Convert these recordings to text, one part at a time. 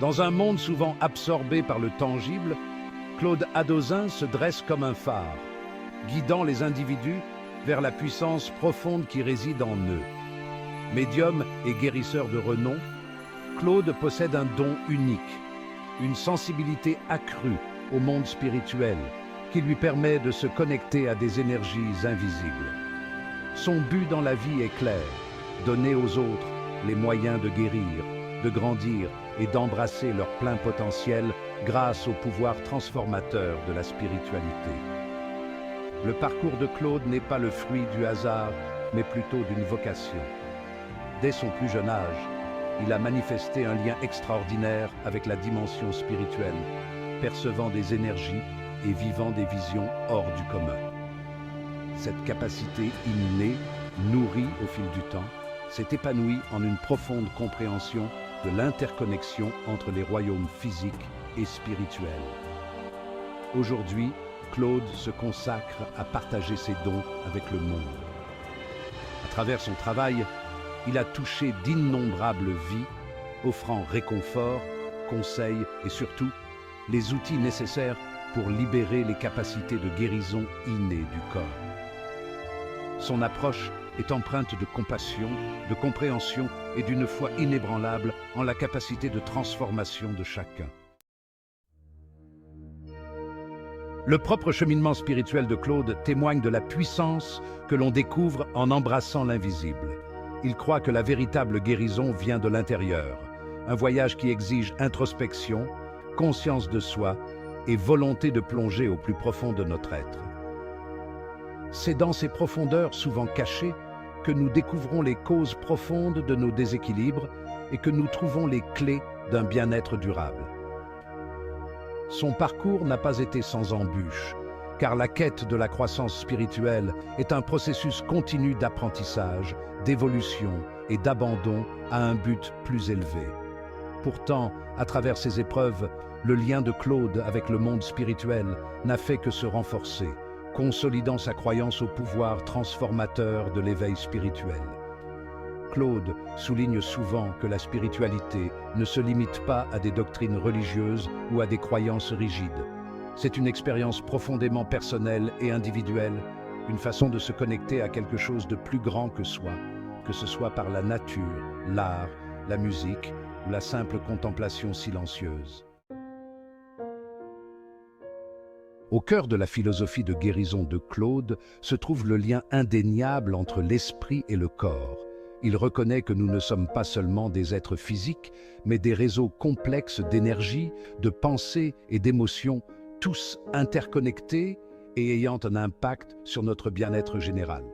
Dans un monde souvent absorbé par le tangible, Claude Adosin se dresse comme un phare, guidant les individus vers la puissance profonde qui réside en eux. Médium et guérisseur de renom, Claude possède un don unique, une sensibilité accrue au monde spirituel qui lui permet de se connecter à des énergies invisibles. Son but dans la vie est clair, donner aux autres les moyens de guérir, de grandir et d'embrasser leur plein potentiel grâce au pouvoir transformateur de la spiritualité. Le parcours de Claude n'est pas le fruit du hasard, mais plutôt d'une vocation. Dès son plus jeune âge, il a manifesté un lien extraordinaire avec la dimension spirituelle, percevant des énergies et vivant des visions hors du commun. Cette capacité innée, nourrie au fil du temps, s'est épanouie en une profonde compréhension de l'interconnexion entre les royaumes physiques et spirituels. Aujourd'hui, Claude se consacre à partager ses dons avec le monde. À travers son travail, il a touché d'innombrables vies, offrant réconfort, conseils et surtout les outils nécessaires pour libérer les capacités de guérison innées du corps. Son approche est empreinte de compassion, de compréhension et d'une foi inébranlable en la capacité de transformation de chacun. Le propre cheminement spirituel de Claude témoigne de la puissance que l'on découvre en embrassant l'invisible. Il croit que la véritable guérison vient de l'intérieur, un voyage qui exige introspection, conscience de soi et volonté de plonger au plus profond de notre être. C'est dans ces profondeurs souvent cachées que nous découvrons les causes profondes de nos déséquilibres et que nous trouvons les clés d'un bien-être durable. Son parcours n'a pas été sans embûches, car la quête de la croissance spirituelle est un processus continu d'apprentissage, d'évolution et d'abandon à un but plus élevé. Pourtant, à travers ces épreuves, le lien de Claude avec le monde spirituel n'a fait que se renforcer, consolidant sa croyance au pouvoir transformateur de l'éveil spirituel. Claude souligne souvent que la spiritualité ne se limite pas à des doctrines religieuses ou à des croyances rigides. C'est une expérience profondément personnelle et individuelle, une façon de se connecter à quelque chose de plus grand que soi, que ce soit par la nature, l'art, la musique ou la simple contemplation silencieuse. Au cœur de la philosophie de guérison de Claude se trouve le lien indéniable entre l'esprit et le corps. Il reconnaît que nous ne sommes pas seulement des êtres physiques, mais des réseaux complexes d'énergie, de pensée et d'émotions, tous interconnectés et ayant un impact sur notre bien-être général.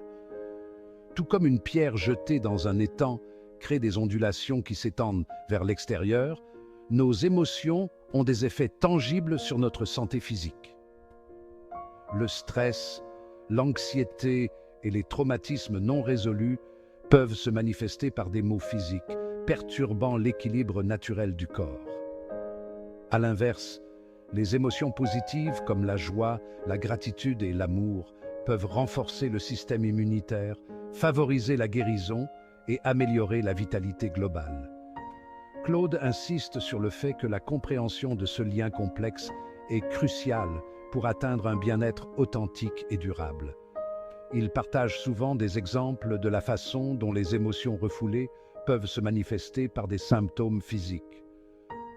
Tout comme une pierre jetée dans un étang crée des ondulations qui s'étendent vers l'extérieur, nos émotions ont des effets tangibles sur notre santé physique. Le stress, l'anxiété et les traumatismes non résolus peuvent se manifester par des maux physiques, perturbant l'équilibre naturel du corps. À l'inverse, les émotions positives comme la joie, la gratitude et l'amour peuvent renforcer le système immunitaire, favoriser la guérison et améliorer la vitalité globale. Claude insiste sur le fait que la compréhension de ce lien complexe est cruciale pour atteindre un bien-être authentique et durable. Il partage souvent des exemples de la façon dont les émotions refoulées peuvent se manifester par des symptômes physiques.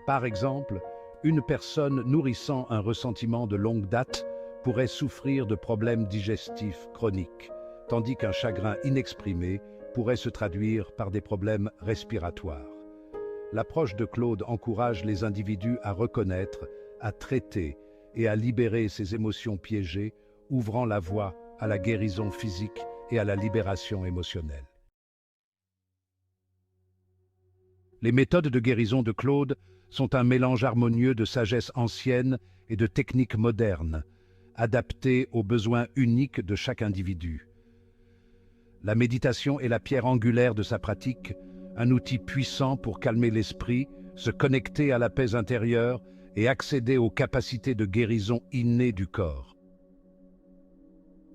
Par exemple, une personne nourrissant un ressentiment de longue date pourrait souffrir de problèmes digestifs chroniques, tandis qu'un chagrin inexprimé pourrait se traduire par des problèmes respiratoires. L'approche de Claude encourage les individus à reconnaître, à traiter et à libérer ces émotions piégées, ouvrant la voie à la guérison physique et à la libération émotionnelle. Les méthodes de guérison de Claude sont un mélange harmonieux de sagesse ancienne et de techniques modernes, adaptées aux besoins uniques de chaque individu. La méditation est la pierre angulaire de sa pratique, un outil puissant pour calmer l'esprit, se connecter à la paix intérieure et accéder aux capacités de guérison innées du corps.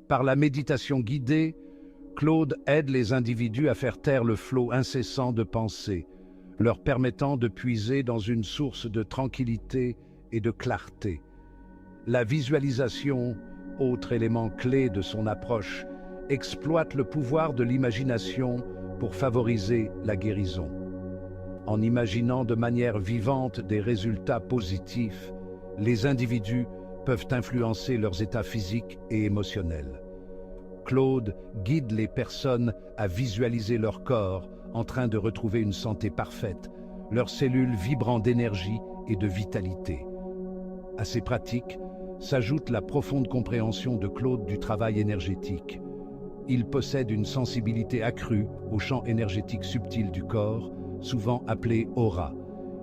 Par la méditation guidée, Claude aide les individus à faire taire le flot incessant de pensées, leur permettant de puiser dans une source de tranquillité et de clarté. La visualisation, autre élément clé de son approche, exploite le pouvoir de l'imagination pour favoriser la guérison. En imaginant de manière vivante des résultats positifs, les individus peuvent influencer leurs états physiques et émotionnels. Claude guide les personnes à visualiser leur corps en train de retrouver une santé parfaite, leurs cellules vibrant d'énergie et de vitalité. À ces pratiques s'ajoute la profonde compréhension de Claude du travail énergétique. Il possède une sensibilité accrue au champ énergétique subtil du corps, souvent appelé aura,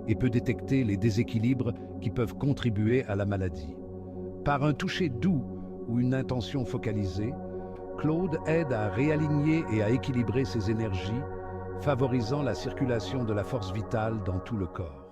et peut détecter les déséquilibres qui peuvent contribuer à la maladie. Par un toucher doux ou une intention focalisée, Claude aide à réaligner et à équilibrer ses énergies, favorisant la circulation de la force vitale dans tout le corps.